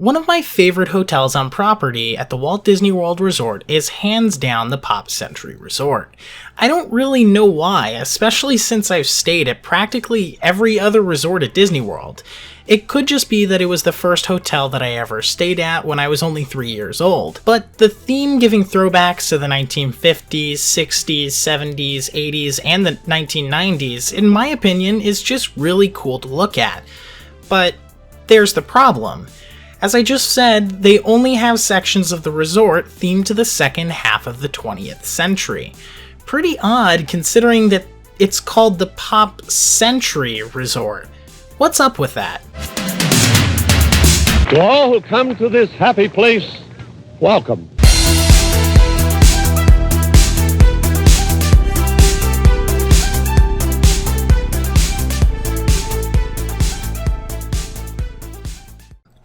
One of my favorite hotels on property at the Walt Disney World Resort is hands down the Pop Century Resort. I don't really know why, especially since I've stayed at practically every other resort at Disney World. It could just be that it was the first hotel that I ever stayed at when I was only 3 years old, but the theme giving throwbacks to the 1950s, 60s, 70s, 80s, and the 1990s, in my opinion, is just really cool to look at. But there's the problem. As I just said, they only have sections of the resort themed to the second half of the 20th century. Pretty odd considering that it's called the Pop Century Resort. What's up with that? To all who come to this happy place, welcome.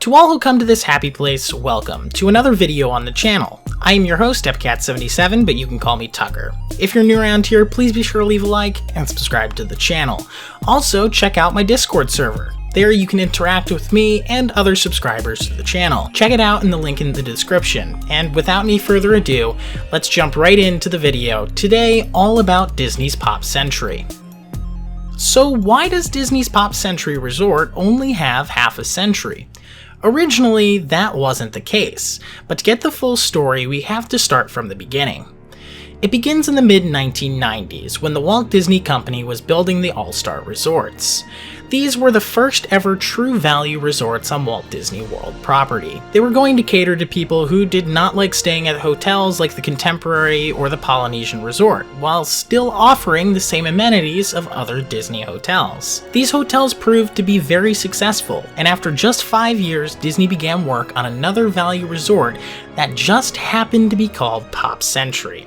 To all who come to this happy place, welcome to another video on the channel. I am your host, Epcat77, but you can call me Tucker. If you're new around here, please be sure to leave a like and subscribe to the channel. Also, check out my Discord server. There you can interact with me and other subscribers to the channel. Check it out in the link in the description. And without any further ado, let's jump right into the video. Today, all about Disney's Pop Century. So why does Disney's Pop Century Resort only have half a century? Originally, that wasn't the case, but to get the full story, we have to start from the beginning. It begins in the mid-1990s, when the Walt Disney Company was building the All-Star Resorts. These were the first ever true value resorts on Walt Disney World property. They were going to cater to people who did not like staying at hotels like the Contemporary or the Polynesian Resort, while still offering the same amenities of other Disney hotels. These hotels proved to be very successful, and after just 5 years, Disney began work on another value resort that just happened to be called Pop Century.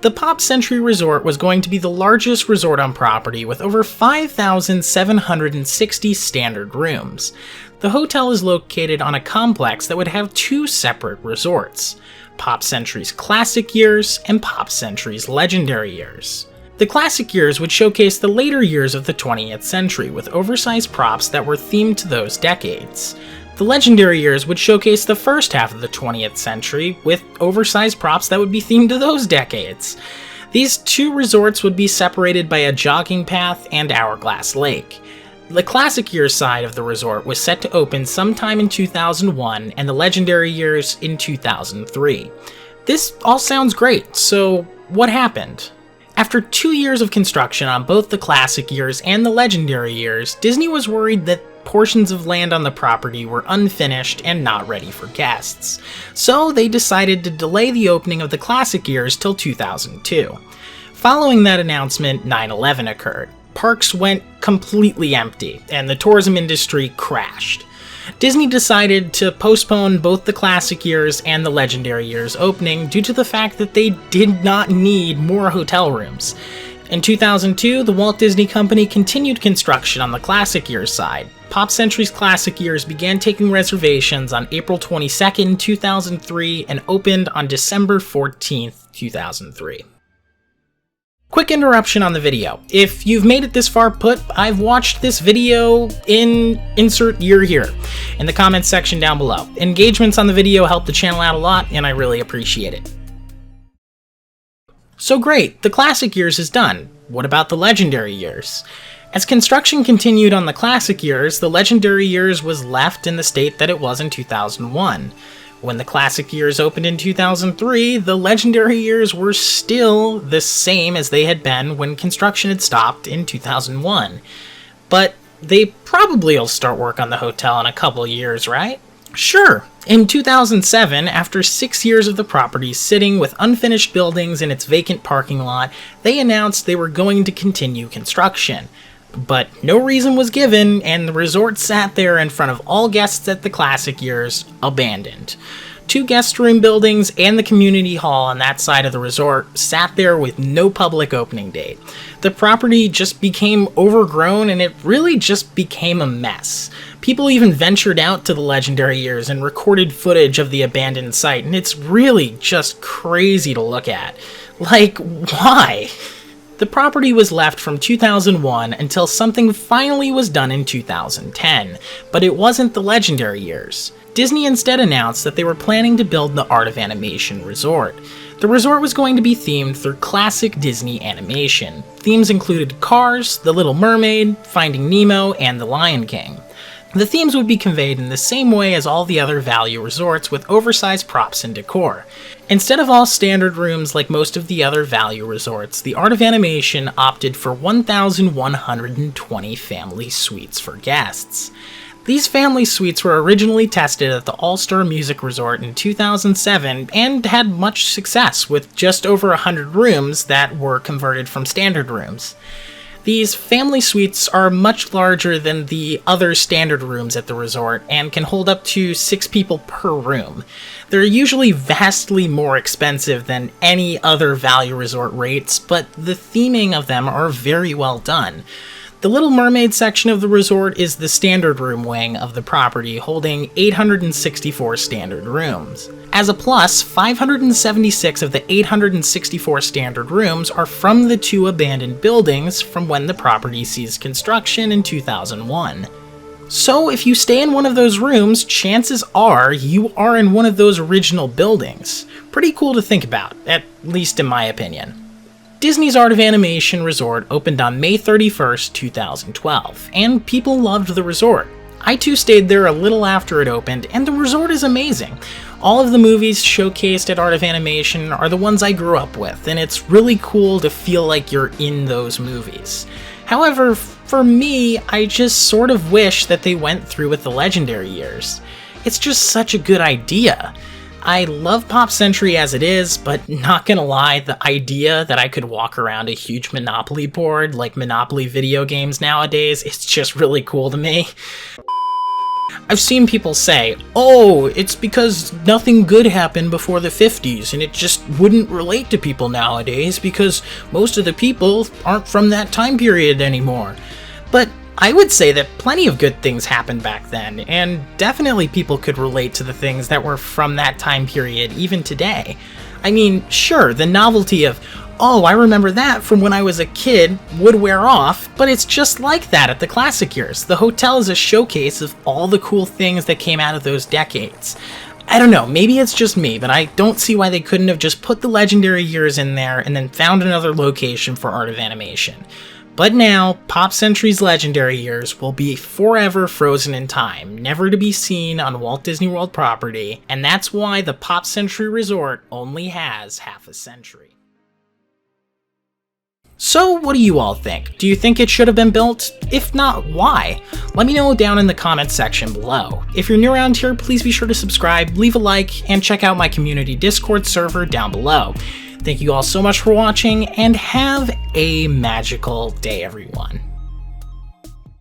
The Pop Century Resort was going to be the largest resort on property with over 5,760 standard rooms. The hotel is located on a complex that would have two separate resorts, Pop Century's Classic Years and Pop Century's Legendary Years. The Classic Years would showcase the later years of the 20th century with oversized props that were themed to those decades. The Legendary Years would showcase the first half of the 20th century with oversized props that would be themed to those decades. These two resorts would be separated by a jogging path and Hourglass Lake. The Classic Years side of the resort was set to open sometime in 2001 and the Legendary Years in 2003. This all sounds great, so what happened? After 2 years of construction on both the Classic Years and the Legendary Years, Disney was worried that portions of land on the property were unfinished and not ready for guests. So they decided to delay the opening of the Classic Years till 2002. Following that announcement, 9/11 occurred. Parks went completely empty, and the tourism industry crashed. Disney decided to postpone both the Classic Years and the Legendary Years opening due to the fact that they did not need more hotel rooms. In 2002, the Walt Disney Company continued construction on the Classic Years side. Pop Century's Classic Years began taking reservations on April 22, 2003 and opened on December 14, 2003. Quick interruption on the video. If you've made it this far, I've watched this video in insert year here in the comments section down below. Engagements on the video help the channel out a lot, and I really appreciate it. So great, the Classic Years is done. What about the Legendary Years? As construction continued on the Classic Years, the Legendary Years was left in the state that it was in 2001. When the Classic Years opened in 2003, the Legendary Years were still the same as they had been when construction had stopped in 2001. But they probably will start work on the hotel in a couple years, right? Sure. In 2007, after 6 years of the property sitting with unfinished buildings in its vacant parking lot, they announced they were going to continue construction. But no reason was given, and the resort sat there in front of all guests at the Classic Years, abandoned. 2 guest room buildings and the community hall on that side of the resort sat there with no public opening date. The property just became overgrown and it really just became a mess. People even ventured out to the Legendary Years and recorded footage of the abandoned site, and it's really just crazy to look at. Like, why? The property was left from 2001 until something finally was done in 2010, but it wasn't the Legendary Years. Disney instead announced that they were planning to build the Art of Animation Resort. The resort was going to be themed through classic Disney animation. Themes included Cars, The Little Mermaid, Finding Nemo, and The Lion King. The themes would be conveyed in the same way as all the other value resorts, with oversized props and decor. Instead of all standard rooms like most of the other value resorts, the Art of Animation opted for 1,120 family suites for guests. These family suites were originally tested at the All-Star Music Resort in 2007 and had much success, with just over 100 rooms that were converted from standard rooms. These family suites are much larger than the other standard rooms at the resort and can hold up to 6 people per room. They're usually vastly more expensive than any other value resort rates, but the theming of them are very well done. The Little Mermaid section of the resort is the standard room wing of the property, holding 864 standard rooms. As a plus, 576 of the 864 standard rooms are from the 2 abandoned buildings from when the property ceased construction in 2001. So if you stay in one of those rooms, chances are you are in one of those original buildings. Pretty cool to think about, at least in my opinion. Disney's Art of Animation Resort opened on May 31st, 2012, and people loved the resort. I too stayed there a little after it opened, and the resort is amazing. All of the movies showcased at Art of Animation are the ones I grew up with, and it's really cool to feel like you're in those movies. However, for me, I just sort of wish that they went through with the Legendary Years. It's just such a good idea. I love Pop Century as it is, but not gonna lie, the idea that I could walk around a huge Monopoly board like Monopoly video games nowadays, it's just really cool to me. I've seen people say, oh, it's because nothing good happened before the 50s and it just wouldn't relate to people nowadays because most of the people aren't from that time period anymore. But I would say that plenty of good things happened back then, and definitely people could relate to the things that were from that time period even today. I mean, sure, the novelty of, oh, I remember that from when I was a kid would wear off, but it's just like that at the classic years. The hotel is a showcase of all the cool things that came out of those decades. I don't know, maybe it's just me, but I don't see why they couldn't have just put the Legendary Years in there and then found another location for Art of Animation. But now, Pop Century's Legendary Years will be forever frozen in time, never to be seen on Walt Disney World property, and that's why the Pop Century Resort only has half a century. So what do you all think? Do you think it should have been built? If not, why? Let me know down in the comments section below. If you're new around here, please be sure to subscribe, leave a like, and check out my community Discord server down below. Thank you all so much for watching, and have a magical day, everyone.